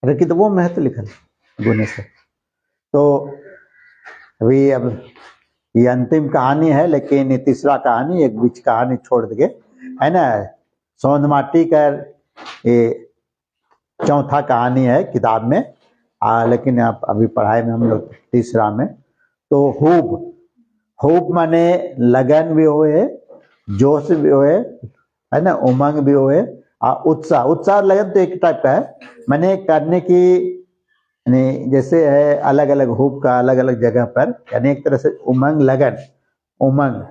अरे किताबों में है तो लिखल गुने से। तो अभी अब ये अंतिम कहानी है, लेकिन ये तीसरा कहानी, एक बीच कहानी छोड़ दे है ना। सौंध माटी का ये चौथा कहानी है किताब में, लेकिन आप अभी पढ़ाई में हम लोग तीसरा में। तो खूब खूब माने लगन भी होए, जोश भी होए, है ना, उमंग भी होए, उत्साह। उत्साह लगन तो एक टाइप का है, मैंने करने की, यानी जैसे है अलग अलग हुब का अलग अलग जगह पर, यानी एक तरह से उमंग लगन उमंग।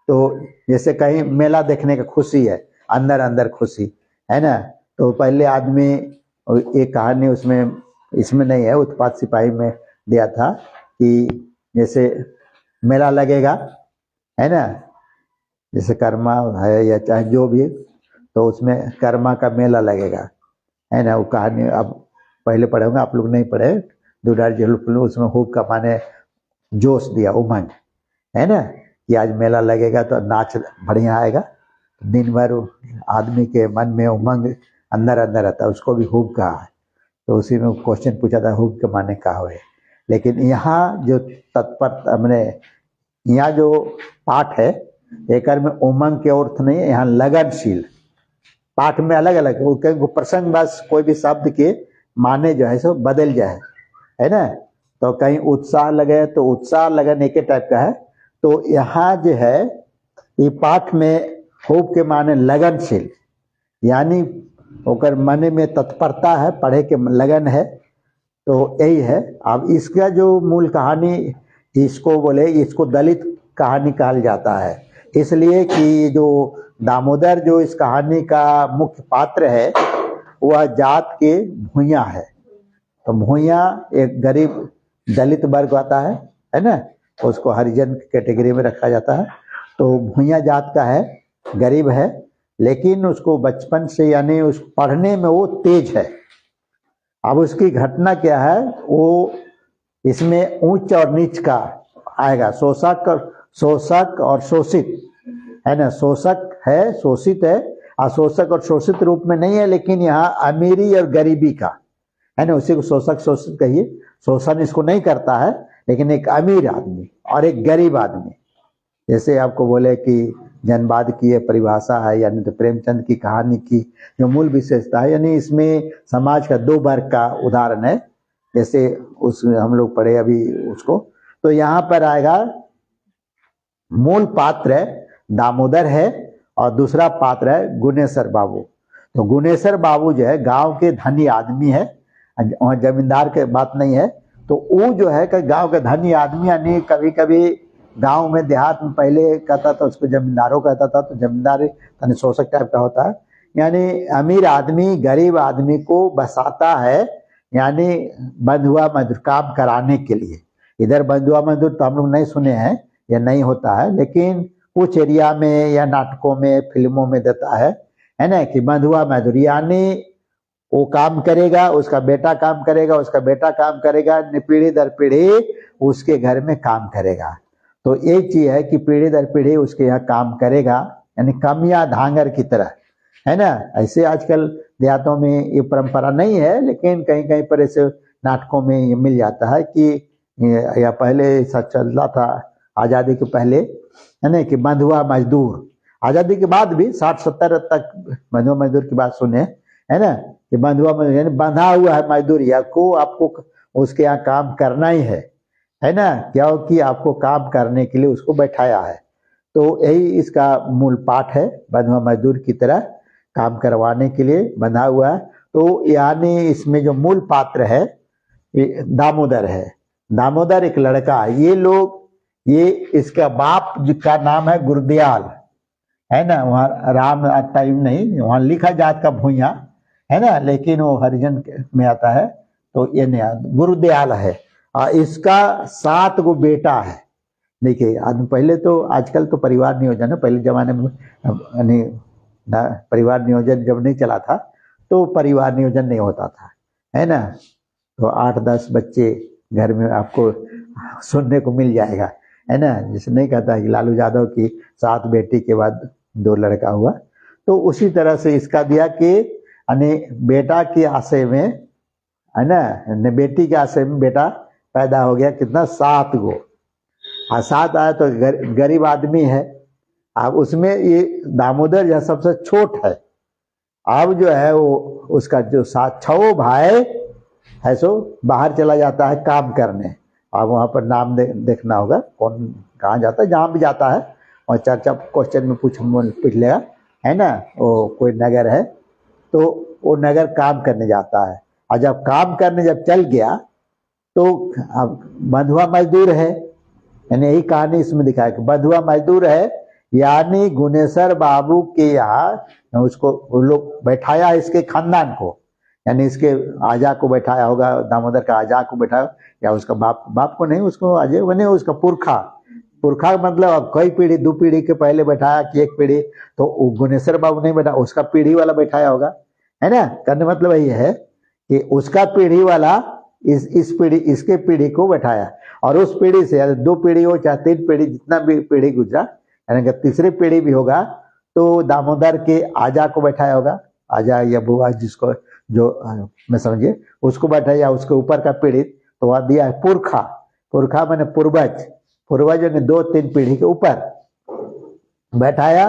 तो जैसे कहीं मेला देखने का खुशी है, अंदर अंदर खुशी है ना। तो पहले आदमी, एक कहानी उसमें इसमें नहीं है, उत्पात सिपाही में दिया था कि जैसे मेला लगेगा है ना, जैसे कर्मा है या चाहे जो भी, तो उसमें कर्मा का मेला लगेगा है ना। वो कहानी आप पहले पढ़े होंगे, आप लोग नहीं पढ़े, दुरार जी उसमें खूब का माने जोश दिया, उमंग है ना, कि आज मेला लगेगा तो नाच बढ़िया आएगा। दिन भर आदमी के मन में उमंग अंदर अंदर रहता है, उसको भी खूब कहा है। तो उसी में क्वेश्चन पूछा था खूब के माने कहा हुए। लेकिन यहाँ जो तत्पर हमने यहाँ जो पाठ है, एक में उमंग के अर्थ नहीं है, यहाँ लगनशील। पाठ में अलग अलग वो प्रसंग बस कोई भी शब्द के माने जो है सो बदल जाए, है ना। तो कहीं उत्साह लगे तो उत्साह लगन एक टाइप का है। तो यहाँ जो है ये पाठ में खूब के माने लगनशील, यानी ओकर मन में तत्परता है, पढ़े के लगन है। तो यही है। अब इसका जो मूल कहानी, इसको बोले, इसको दलित कहानी कहा जाता है, इसलिए कि जो दामोदर जो इस कहानी का मुख्य पात्र है, वह जात के भूया है। तो भूया एक गरीब दलित वर्ग आता है ना, उसको हरिजन कैटेगरी में रखा जाता है। तो भूया जात का है, गरीब है, लेकिन उसको बचपन से यानी उस पढ़ने में वो तेज है। अब उसकी घटना क्या है, वो इसमें ऊंच और नीच का आएगा, शोषक और शोषित है ना। शोषक है, शोषित है, अशोषक और शोषित रूप में नहीं है, लेकिन यहाँ अमीरी और गरीबी का है ना, उसी को शोषक शोषित कहिए। शोषण इसको नहीं करता है, लेकिन एक अमीर आदमी और एक गरीब आदमी, जैसे आपको बोले कि जनवाद की ये परिभाषा है, यानी तो प्रेमचंद की कहानी की जो मूल विशेषता है, यानी इसमें समाज का दो वर्ग का उदाहरण है, जैसे उस हम लोग पढ़े अभी उसको। तो यहाँ पर आएगा मूल पात्र दामोदर है और दूसरा पात्र है गुनेश्वर बाबू। तो गुनेश्वर बाबू जो है गांव के धनी आदमी है, वहाँ जमींदार के बात नहीं है। तो वो जो है कि गांव के धनी आदमी, यानी कभी कभी गांव में देहात में पहले कहता था उसको जमींदारों कहता था, तो जमींदार यानी शोषक टाइप का होता है, यानी अमीर आदमी गरीब आदमी को बसाता है, यानी बंधुआ मजदूर काम कराने के लिए। इधर बंधुआ मजदूर तो हम लोग नहीं सुने हैं, या नहीं होता है, लेकिन कुछ एरिया में या नाटकों में फिल्मों में देता है ना, कि बंधुआ मजदूर, यानी वो काम करेगा, उसका बेटा काम करेगा, उसका बेटा काम करेगा, पीढ़ी दर पीढ़ी उसके घर में काम करेगा। तो एक चीज है कि पीढ़ी दर पीढ़ी उसके यहाँ काम करेगा, यानी कमिया धांगर की तरह है ना। ऐसे आजकल देहातों में ये परंपरा नहीं है, लेकिन कहीं कहीं पर ऐसे नाटकों में ये मिल जाता है कि, या पहले सच चलता था आज़ादी के पहले, है ना, कि बंधुआ मजदूर। आज़ादी के बाद भी 60-70 तक बंधुआ मजदूर की बात सुने, है ना, कि बंधुआ मजदूर यानी बंधा हुआ है मजदूर, या को आपको उसके यहाँ काम करना ही है ना, क्योंकि आपको काम करने के लिए उसको बैठाया है। तो यही इसका मूल पाठ है, बंधुआ मजदूर की तरह काम करवाने के लिए बंधा हुआ है। तो यानी इसमें जो मूल पात्र है दामोदर है। दामोदर एक लड़का है। ये लोग, ये इसका बाप जिसका नाम है गुरदयाल है ना, वहाँ राम टाइम नहीं, वहाँ लिखा जात का भूया है ना, लेकिन वो हरिजन में आता है। तो ये नहीं, गुरुदयाल है। इसका 7 गो बेटा है। देखिए पहले तो, आजकल तो परिवार नियोजन है, पहले जमाने में यानी परिवार नियोजन जब नहीं चला था तो परिवार नियोजन नहीं होता था, है ना। तो 8-10 बच्चे घर में आपको सुनने को मिल जाएगा, है ना। जैसे नहीं कहता है कि लालू यादव की 7 बेटी के बाद 2 लड़का हुआ, तो उसी तरह से इसका दिया कि यानी बेटा के आशय में है ना, बेटी के आश्रय में बेटा पैदा हो गया, कितना 7 गो, और 7 आया तो गरीब आदमी है। अब उसमें ये दामोदर जो सबसे छोट है। अब जो है वो उसका जो 6 भाई है सो बाहर चला जाता है काम करने। अब वहाँ पर नाम देखना होगा कौन कहाँ जाता है, जहाँ भी जाता है और चर्चा क्वेश्चन में पूछ लेगा, है ना। वो कोई नगर है तो वो नगर काम करने जाता है, और जब काम करने जब चल गया तो अब बंधुआ मजदूर है, यानी यही कहानी इसमें दिखाया कि बंधुआ मजदूर है, यानी गुनेश्वर बाबू के यहाँ उसको वो लोग बैठाया इसके खानदान को, यानी इसके आजा को बैठाया होगा, दामोदर का आजा को बैठाया, या उसका बाप को नहीं, उसको अजय बने उसका पुरखा मतलब अब कई पीढ़ी 2 पीढ़ी के पहले बैठाया कि 1 पीढ़ी, तो गुनेश्वर बाबू नहीं बैठा, उसका पीढ़ी वाला बैठाया होगा, है ना। कहने मतलब यही है कि उसका पीढ़ी वाला इस पीढ़ी इसके पीढ़ी को बैठाया, और उस पीढ़ी से 2 पीढ़ी हो चाहे 3 पीढ़ी, जितना भी पीढ़ी गुजरा, यानी कि तीसरी पीढ़ी भी होगा तो दामोदर के आजा को बैठाया होगा, आजा या बुआ जिसको जो मैं समझिए उसको बैठाया, या उसके ऊपर का पीढ़ी, तो वहां दिया है पुरखा मैंने पूर्वज ने 2-3 पीढ़ी के ऊपर बैठाया,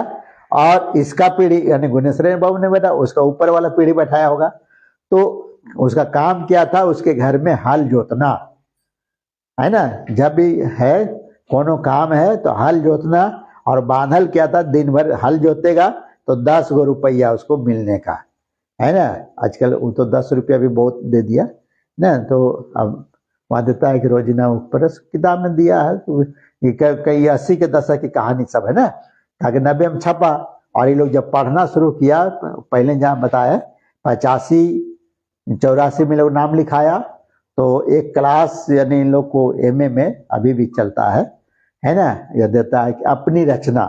और इसका पीढ़ी यानी गुनेश्वर बाबू ने बैठा, उसका ऊपर वाला पीढ़ी बैठाया होगा। तो उसका काम क्या था, उसके घर में हल जोतना, है ना। जब भी है कोनो काम है तो हल जोतना, और बांधल क्या था, दिन भर हल जोतेगा तो 10 गो रुपया उसको मिलने का, है ना। आजकल वो तो 10 रुपया भी बहुत दे दिया ना, तो अब वहाँ देता है कि रोजीना ऊपर किताब में दिया है, तो कई 80 के दशक की कहानी सब है ना, ताकि 90 में छपा, और ये लोग जब पढ़ना शुरू किया, पहले जहाँ बताया 85-84 में लोग नाम लिखाया, तो एक क्लास यानी इन लोग को एमए में अभी भी चलता है ना। यह देता है कि अपनी रचना,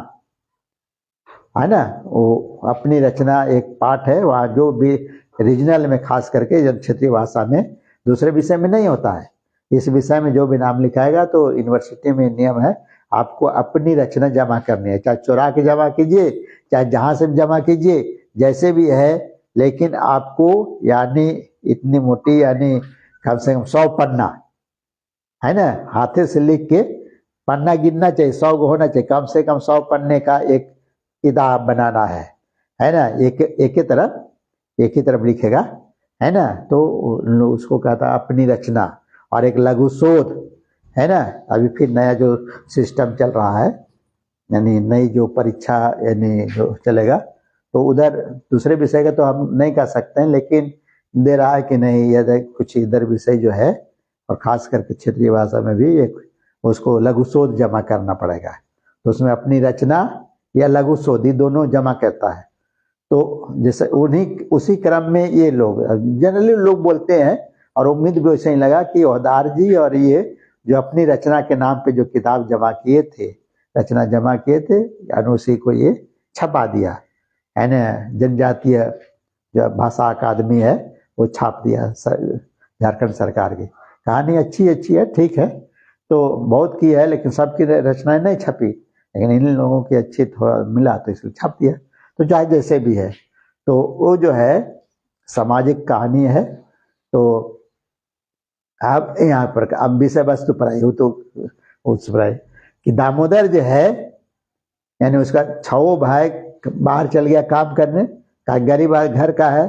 है ना, वो अपनी रचना एक पाठ है, वहाँ जो भी रीजनल में खास करके जब क्षेत्रीय भाषा में, दूसरे विषय में नहीं होता है, इस विषय में जो भी नाम लिखाएगा तो यूनिवर्सिटी में नियम है आपको अपनी रचना जमा करनी है, चाहे चुरा के जमा कीजिए, चाहे जहां से जमा कीजिए, जैसे भी है, लेकिन आपको यानी इतनी मोटी यानी कम से कम 100 पन्ना, है ना, हाथे से लिख के पन्ना गिनना चाहिए, 100 को होना चाहिए, कम से कम 100 पन्ने का एक किताब बनाना है ना। एक ही तरफ लिखेगा, है ना। तो उसको कहता अपनी रचना, और एक लघु शोध, है ना। अभी फिर नया जो सिस्टम चल रहा है, यानी नई जो परीक्षा यानी जो चलेगा, तो उधर दूसरे विषय का तो हम नहीं कर सकते हैं, लेकिन दे रहा है कि नहीं यदि कुछ इधर विषय जो है, और खास करके क्षेत्रीय भाषा में भी एक उसको लघु शोध जमा करना पड़ेगा, तो उसमें अपनी रचना या लघु शोध दोनों जमा करता है। तो जैसे उसी क्रम में ये लोग जनरली लोग बोलते हैं, और उम्मीद भी वैसे ही लगा कि ओहदार जी और ये जो अपनी रचना के नाम पे जो किताब जमा किए थे, रचना जमा किए थे, यानी उसी को ये छपा दिया, है ना। जनजातीय जो भाषा अकादमी है वो छाप दिया, झारखंड सरकार की। कहानी अच्छी है, ठीक है, तो बहुत की है, लेकिन सबकी रचनाएं नहीं छपी, लेकिन इन लोगों की अच्छी थोड़ा मिला तो इसलिए छाप दिया। तो चाहे जैसे भी है, तो वो जो है सामाजिक कहानी है। तो अब यहाँ पर अब विषय वस्तु पर आई, तो उस पर आई कि दामोदर जो है, यानी उसका 6 भाई बाहर चल गया काम करने, का गरीब घर का है,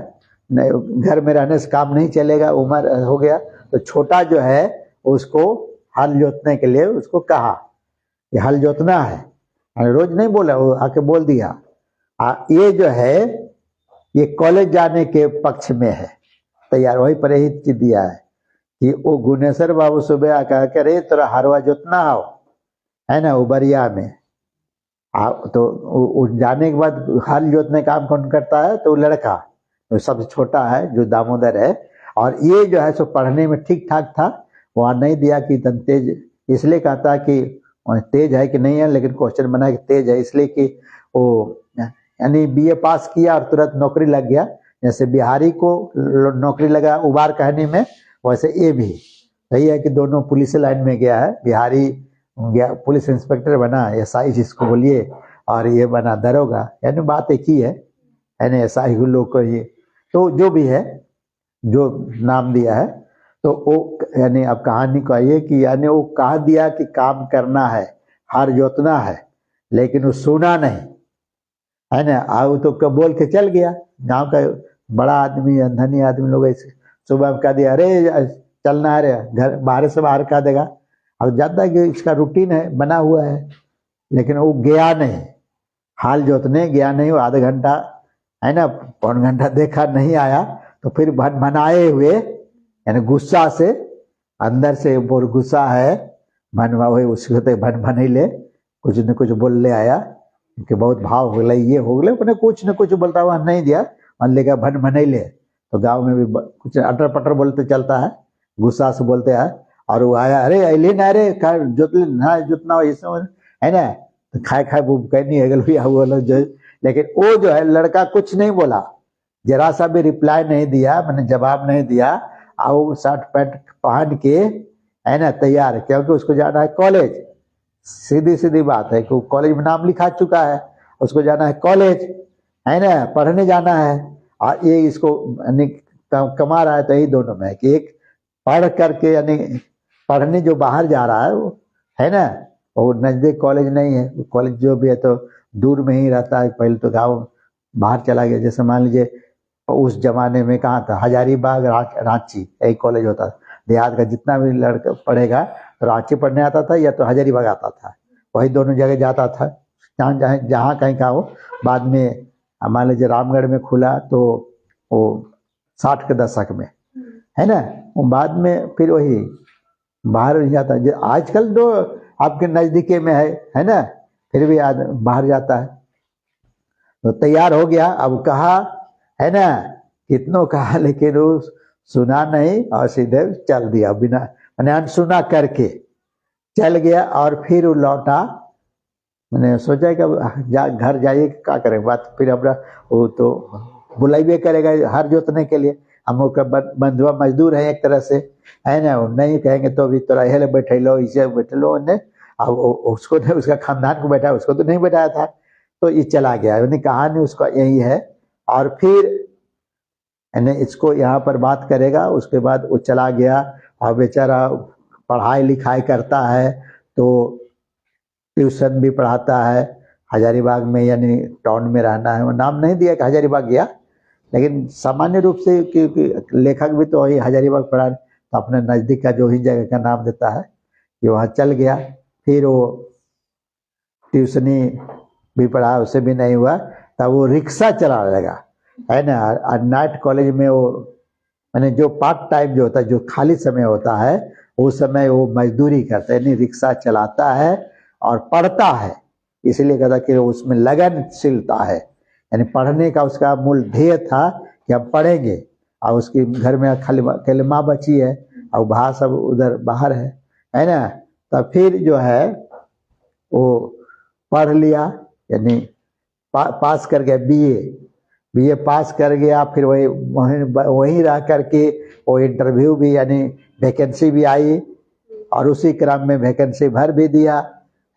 घर में रहने से काम नहीं चलेगा, उम्र हो गया, तो छोटा जो है उसको हल जोतने के लिए उसको कहा कि हल जोतना है, रोज नहीं बोला, वो आके बोल दिया। ये जो है ये कॉलेज जाने के पक्ष में है, तैयार वही पर ही चीज दिया है कि वो गुनेश्वर बाबू सुबह आकर कह रहे तोरा हरवा जोतना हो, है ना, उबरिया में। तो जाने के बाद हल जोतने काम कौन करता है, तो लड़का तो सबसे छोटा है जो दामोदर है, और ये जो है सो पढ़ने में ठीक ठाक था, वहाँ नहीं दिया कि एकदम तेज, इसलिए कहता कि तेज है कि नहीं है, लेकिन क्वेश्चन बना कि तेज है, इसलिए कि वो यानी बीए पास किया और तुरंत नौकरी लग गया, जैसे बिहारी को नौकरी लगा उबार कहने में, वैसे ये भी सही है कि दोनों पुलिस लाइन में गया है, बिहारी गया पुलिस इंस्पेक्टर बना, एसआई जिसको बोलिए, और ये बना दरोगा, यानी बात एक ही है ना, एसआई लोग को ये, तो जो भी है जो नाम दिया है तो वो यानी अब कहानी को आइए कि यानी वो कह दिया कि काम करना है, हर जोतना है, लेकिन वो सुना नहीं, है ना। आओ तो बोल के चल गया। गांव का बड़ा आदमी, धनी आदमी लोग ऐसे सुबह में कह दिया अरे चलना है रे, घर बाहर से बाहर कह देगा। अब जानता है कि इसका रूटीन है, बना हुआ है, लेकिन वो गया नहीं, हाल जोतने गया नहीं। वो आधा घंटा, है ना, पौन घंटा देखा, नहीं आया। तो फिर भनभनाए हुए, यानी गुस्सा से, अंदर से वो गुस्सा है, भनवा हुए उसको तो भनभनैले कुछ न कुछ बोल ले आया कि बहुत भाव हो गए, ये हो गए, मैंने कुछ न कुछ बोलता हुआ नहीं दिया, मान लेगा भनभनैले। तो गांव में भी कुछ अटर पटर बोलते चलता है, गुस्सा से बोलते हैं। और वो आया, अरे अले ना रे जोतले ना जोतना हो, इस है ना। तो खाए खाए वो कहनी है भैया वो लोग जो, लेकिन वो जो है लड़का कुछ नहीं बोला, जरा सा भी रिप्लाई नहीं दिया, मैंने जवाब नहीं दिया। आओ शर्ट पैंट पहन के, है ना, तैयार, क्योंकि उसको जाना है कॉलेज। सीधी सीधी बात है कि कॉलेज में नाम लिखा चुका है, उसको जाना है कॉलेज, है ना, पढ़ने जाना है। और ये इसको कमा रहा है, तो यही दोनों में है कि एक पढ़ करके, यानी पढ़ने जो बाहर जा रहा है वो, है ना, वो नजदीक कॉलेज नहीं है, कॉलेज जो भी है तो दूर में ही रहता है। पहले तो गाँव बाहर चला गया, जैसे मान लीजिए उस जमाने में कहाँ था, हजारीबाग रांची एक कॉलेज होता था। देहात का जितना भी लड़का पढ़ेगा तो रांची पढ़ने आता था या तो हजारीबाग आता था, वही दोनों जगह जाता था, जहाँ कहीं का हो। बाद में मान लीजिए रामगढ़ में खुला तो वो 60 के दशक में, है ना, वो बाद में फिर वही बाहर नहीं जाता। आजकल तो आपके नजदीके में है ना, फिर भी बाहर जाता है। तो तैयार हो गया, अब कहा, है ना, कितनों कहा, लेकिन वो सुना नहीं और सीधे चल दिया, बिना मैंने अनसुना करके चल गया। और फिर वो लौटा, मैंने सोचा कि अब घर जाइए क्या करें बात, फिर अपना वो तो बुलाइए करेगा हर जोतने के लिए, हम लोग का बंधुआ मजदूर है एक तरह से, है ना। वो नहीं कहेंगे तो अभी तोरा हेले बैठे लो, इसे बैठे लो, अब उसको नहीं, उसका खानदान को बैठा, उसको तो नहीं बैठाया था। तो ये चला गया, यानी कहानी उसका यही है। और फिर यानी इसको यहाँ पर बात करेगा, उसके बाद वो चला गया। और बेचारा पढ़ाई लिखाई करता है, तो ट्यूशन भी पढ़ाता है हजारीबाग में, यानी टाउन में रहना है। वो नाम नहीं दिया कि हजारीबाग गया, लेकिन सामान्य रूप से, क्योंकि लेखक भी तो वही हजारीबाग पढ़ा, तो अपने नज़दीक का जो ही जगह का नाम देता है कि वहाँ चल गया। फिर वो ट्यूशनी भी पढ़ा, उससे भी नहीं हुआ, तब वो रिक्शा चलाने लगा, है ना। और नाइट कॉलेज में वो, मैंने जो पार्ट टाइम जो होता है, जो खाली समय होता है, उस समय वो मजदूरी करता है, यानी रिक्शा चलाता है और पढ़ता है। इसलिए कहता कि उसमें लगनशीलता है, यानी पढ़ने का उसका मूल ध्येय था कि हम पढ़ेंगे। और उसकी घर में खाली अकेले माँ बची है, और भाई सब उधर बाहर है ना। तब फिर जो है वो पढ़ लिया, यानी पास कर गया, बीए पास कर गया। फिर वहीं रह करके वो इंटरव्यू भी, यानी वैकेंसी भी आई, और उसी क्रम में वैकेंसी भर भी दिया,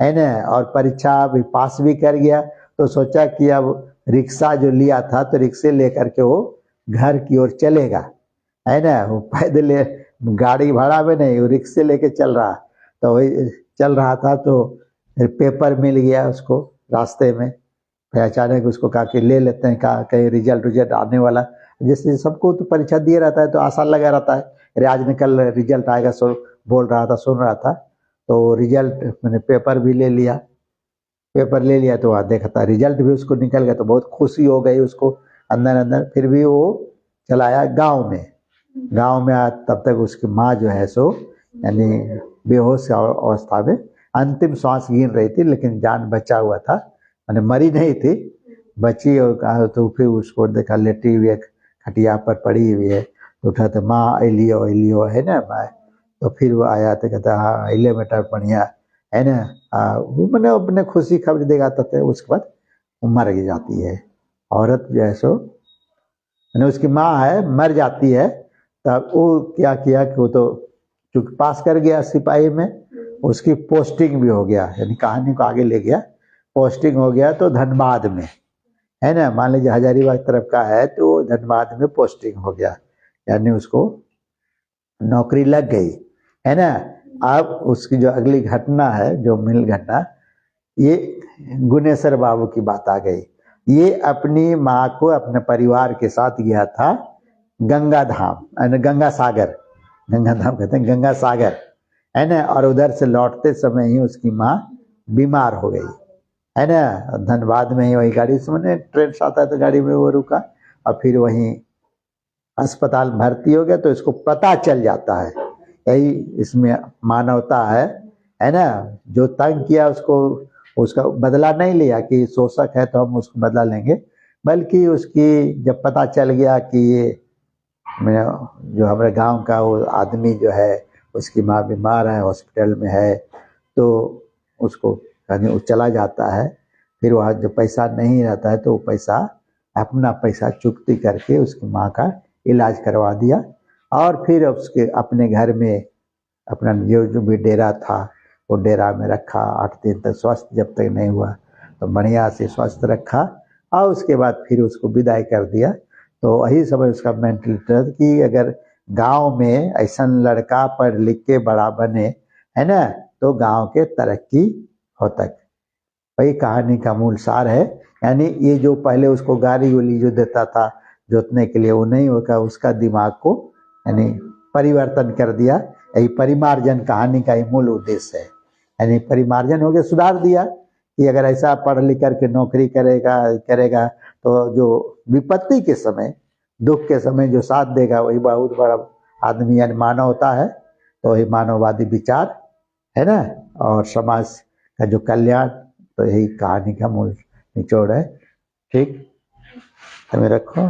है ना, और परीक्षा भी पास भी कर गया। तो सोचा कि अब रिक्शा जो लिया था, तो रिक्शे लेकर के वो घर की ओर चलेगा, है ना। वो पैदल गाड़ी भाड़ा में नहीं, वो रिक्शे लेके चल रहा। तो वही चल रहा था, तो पेपर मिल गया उसको रास्ते में। फिर अचानक उसको कहा कि ले लेते हैं, कहा कहीं रिजल्ट आने वाला, जैसे सबको तो परीक्षा दिए रहता है तो आसान लगा रहता है, अरे आज निकल रिजल्ट आएगा, सो बोल रहा था, सुन रहा था। तो रिजल्ट मैंने पेपर भी ले लिया, पेपर ले लिया तो वहाँ देखा था रिजल्ट भी उसको निकल गया, तो बहुत खुशी हो गई उसको अंदर अंदर। फिर भी वो चलाया गाँव में, गाँव में तब तक उसकी माँ जो है सो, यानी बेहोश अवस्था में अंतिम सांस गिन रही थी, लेकिन जान बचा हुआ था, मैंने मरी नहीं थी, बची। और कहा तो फिर उसको देखा लेटी हुई खटिया पर पड़ी हुई है, तो उठा तो माँ एलियो है ना माँ। तो फिर वो आया तो कहता हाँ अले बेटा बढ़िया, है ना। वो मैंने अपने खुशी खबर देगा था। उसके बाद वो मर जाती है औरत जो है सो, मैंने उसकी माँ है, मर जाती है। तब वो क्या किया कि वो तो चूंकि पास कर गया सिपाही में, उसकी पोस्टिंग भी हो गया, यानी कहानी को आगे ले गया, पोस्टिंग हो गया तो धनबाद में, है ना। मान लीजिए हजारीबाग तरफ का है तो धनबाद में पोस्टिंग हो गया, यानी उसको नौकरी लग गई, है ना। अब उसकी जो अगली घटना है, जो मिल घटना, ये गुनेश्वर बाबू की बात आ गई। ये अपनी माँ को अपने परिवार के साथ गया था गंगा धाम, गंगा सागर, गंगा धाम कहते हैं, गंगा सागर, है ना। और उधर से लौटते समय ही उसकी माँ बीमार हो गई, है ना। धनबाद में ही वही गाड़ी से, मैंने ट्रेन से आता है तो गाड़ी में वो रुका और फिर वहीं अस्पताल भर्ती हो गया। तो इसको पता चल जाता है, यही इसमें मानवता है ना। जो तंग किया उसको, उसका बदला नहीं लिया कि शोषक है तो हम उसको बदला लेंगे, बल्कि उसकी जब पता चल गया कि ये जो हमारे गांव का वो आदमी जो है उसकी माँ बीमार है, हॉस्पिटल में है, तो उसको कहीं वो चला जाता है। फिर वहाँ जो पैसा नहीं रहता है तो वो पैसा, अपना पैसा चुकती करके उसकी माँ का इलाज करवा दिया। और फिर उसके अपने घर में अपना जो भी डेरा था वो डेरा में रखा। 8 दिन तक स्वस्थ जब तक नहीं हुआ तो बढ़िया से स्वस्थ रखा, और उसके बाद फिर उसको विदाई कर दिया। तो वही समय उसका मेंटलिटी था कि अगर गांव में ऐसा लड़का पढ़ लिख के बड़ा बने, है ना, तो गांव के तरक्की हो तक। वही कहानी का मूल सार है। यानी ये जो पहले उसको गाली उली जो देता था जोतने के लिए, वो नहीं होगा, उसका दिमाग को यानी परिवर्तन कर दिया। यही परिमार्जन कहानी का ही मूल उद्देश्य है। यानी परिमार्जन हो गया, सुधार दिया कि अगर ऐसा पढ़ लिख करके नौकरी करेगा तो जो विपत्ति के समय, दुख के समय जो साथ देगा वही बहुत बड़ा आदमी, यानी मानवता है। तो वही मानववादी विचार है ना, और समाज का जो कल्याण, तो यही कहानी का मूल निचोड़ है। ठीक, हमें रखो।